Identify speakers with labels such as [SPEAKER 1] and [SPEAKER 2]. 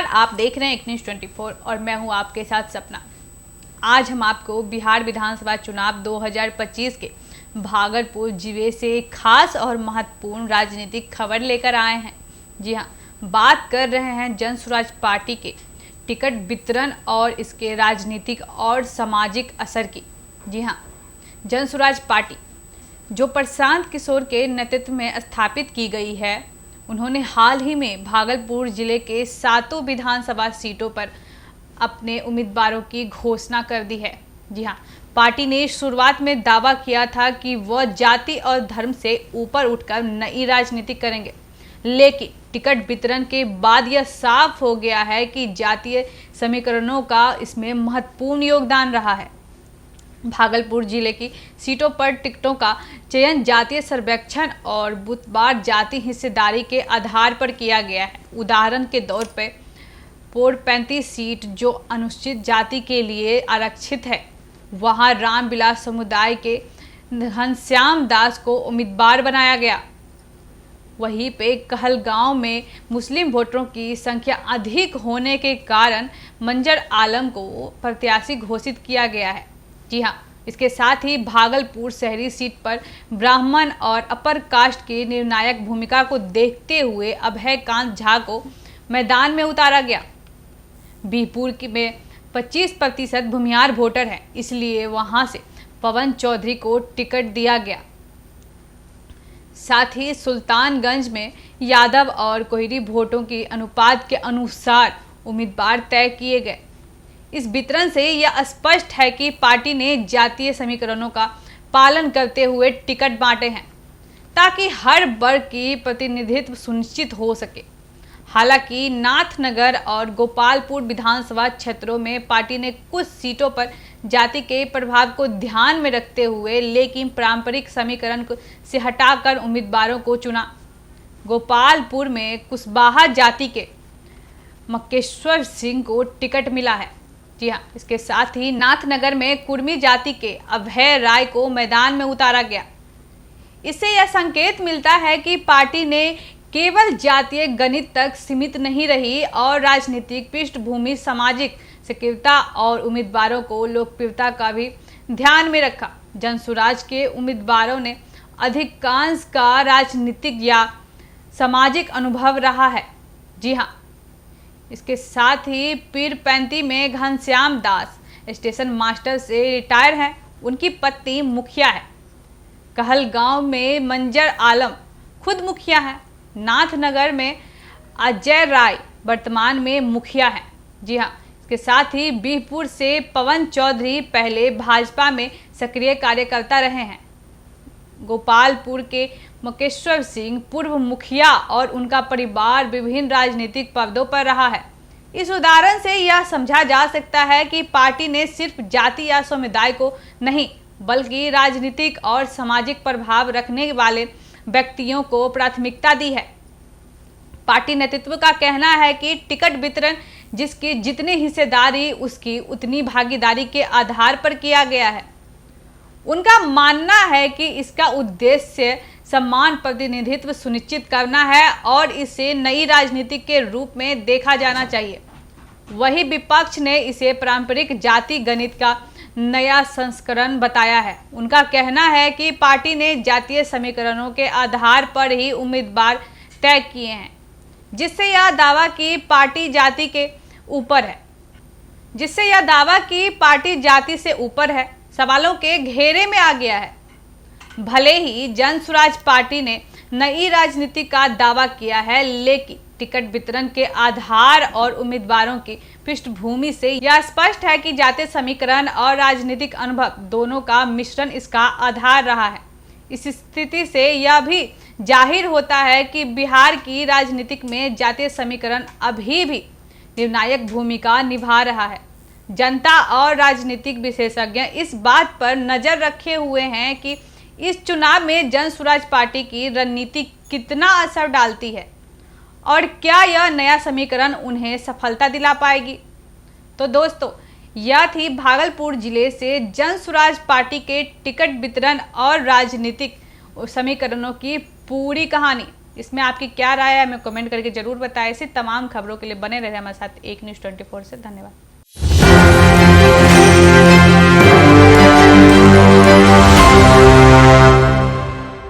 [SPEAKER 1] नमस्कार, आप देख रहे हैं एक न्यूज़ 24 और मैं हूं आपके साथ सपना। आज हम आपको बिहार विधानसभा चुनाव 2025 के भागलपुर जिले से खास और महत्वपूर्ण राजनीतिक खबर लेकर आए हैं। जी हां, बात कर रहे हैं जन स्वराज पार्टी के टिकट वितरण और इसके राजनीतिक और सामाजिक असर की। जी हां, जन स्वराज पार्टी जो प्रशांत किशोर के नेतृत्व में स्थापित की गई है, उन्होंने हाल ही में भागलपुर जिले के 7 विधानसभा सीटों पर अपने उम्मीदवारों की घोषणा कर दी है। जी हां, पार्टी ने शुरुआत में दावा किया था कि वह जाति और धर्म से ऊपर उठकर नई राजनीति करेंगे, लेकिन टिकट वितरण के बाद यह साफ हो गया है कि जातीय समीकरणों का इसमें महत्वपूर्ण योगदान रहा है। भागलपुर जिले की सीटों पर टिकटों का चयन जातीय सर्वेक्षण और बुधवार जाति हिस्सेदारी के आधार पर किया गया है। उदाहरण के तौर पर पोर 35 सीट जो अनुसूचित जाति के लिए आरक्षित है, वहां रामविलास समुदाय के घनश्याम दास को उम्मीदवार बनाया गया। वहीं पे कहलगांव में मुस्लिम वोटरों की संख्या अधिक होने के कारण मंजर आलम को प्रत्याशी घोषित किया गया है। जी हाँ, इसके साथ ही भागलपुर शहरी सीट पर ब्राह्मण और अपर कास्ट की निर्णायक भूमिका को देखते हुए अभय कांत झा को मैदान में उतारा गया। बीहपुर में 25% भूमिहार वोटर हैं, इसलिए वहां से पवन चौधरी को टिकट दिया गया। साथ ही सुल्तानगंज में यादव और कोहरी वोटों की अनुपात के अनुसार उम्मीदवार तय किए गए। इस वितरण से यह स्पष्ट है कि पार्टी ने जातीय समीकरणों का पालन करते हुए टिकट बांटे हैं, ताकि हर वर्ग की प्रतिनिधित्व सुनिश्चित हो सके। हालांकि नाथनगर और गोपालपुर विधानसभा क्षेत्रों में पार्टी ने कुछ सीटों पर जाति के प्रभाव को ध्यान में रखते हुए लेकिन पारंपरिक समीकरण से हटाकर उम्मीदवारों को चुना। गोपालपुर में कुशवाहा जाति के मक्केश्वर सिंह को टिकट मिला है। जी हाँ, इसके साथ ही नाथनगर में कुर्मी जाति के अभय राय को मैदान में उतारा गया। इससे यह संकेत मिलता है कि पार्टी ने केवल जातीय गणित तक सीमित नहीं रही और राजनीतिक पृष्ठभूमि, सामाजिक सक्रियता और उम्मीदवारों को लोकप्रियता का भी ध्यान में रखा। जन स्वराज के उम्मीदवारों ने अधिकांश का राजनीतिक या सामाजिक अनुभव रहा है। जी हाँ, इसके साथ ही पीर 35 में घनश्याम दास स्टेशन मास्टर से रिटायर हैं, उनकी पत्नी मुखिया है। कहलगांव में मंजर आलम खुद मुखिया है। नाथनगर में अजय राय वर्तमान में मुखिया है। जी हाँ, इसके साथ ही बीहपुर से पवन चौधरी पहले भाजपा में सक्रिय कार्यकर्ता रहे हैं। गोपालपुर के मक्केश्वर सिंह पूर्व मुखिया और उनका परिवार विभिन्न राजनीतिक पदों पर रहा है। इस उदाहरण से यह समझा जा सकता है कि पार्टी ने सिर्फ जाति या समुदाय को नहीं, बल्कि राजनीतिक और सामाजिक प्रभाव रखने वाले व्यक्तियों को प्राथमिकता दी है। पार्टी नेतृत्व का कहना है कि टिकट वितरण जिसकी जितनी हिस्सेदारी उसकी उतनी भागीदारी के आधार पर किया गया है। उनका मानना है कि इसका उद्देश्य समान प्रतिनिधित्व सुनिश्चित करना है और इसे नई राजनीति के रूप में देखा जाना चाहिए। वही विपक्ष ने इसे पारंपरिक जाति गणित का नया संस्करण बताया है। उनका कहना है कि पार्टी ने जातीय समीकरणों के आधार पर ही उम्मीदवार तय किए हैं, जिससे यह दावा की पार्टी जाति के ऊपर है जाति से ऊपर है, सवालों के घेरे में आ गया है। भले ही जन स्वराज पार्टी ने नई राजनीति का दावा किया है, लेकिन टिकट वितरण के आधार और उम्मीदवारों की पृष्ठभूमि से यह स्पष्ट है कि जातीय समीकरण और राजनीतिक अनुभव दोनों का मिश्रण इसका आधार रहा है। इस स्थिति से यह भी जाहिर होता है कि बिहार की राजनीतिक में जातीय समीकरण अभी भी निर्णायक भूमिका निभा रहा है। जनता और राजनीतिक विशेषज्ञ इस बात पर नजर रखे हुए हैं कि इस चुनाव में जन स्वराज पार्टी की रणनीति कितना असर डालती है और क्या यह नया समीकरण उन्हें सफलता दिला पाएगी। तो दोस्तों, यह थी भागलपुर जिले से जन स्वराज पार्टी के टिकट वितरण और राजनीतिक समीकरणों की पूरी कहानी। इसमें आपकी क्या राय है हमें कमेंट करके जरूर बताएं। ऐसी तमाम खबरों के लिए बने रहे हमारे साथ एक न्यूज़ 24 से। धन्यवाद।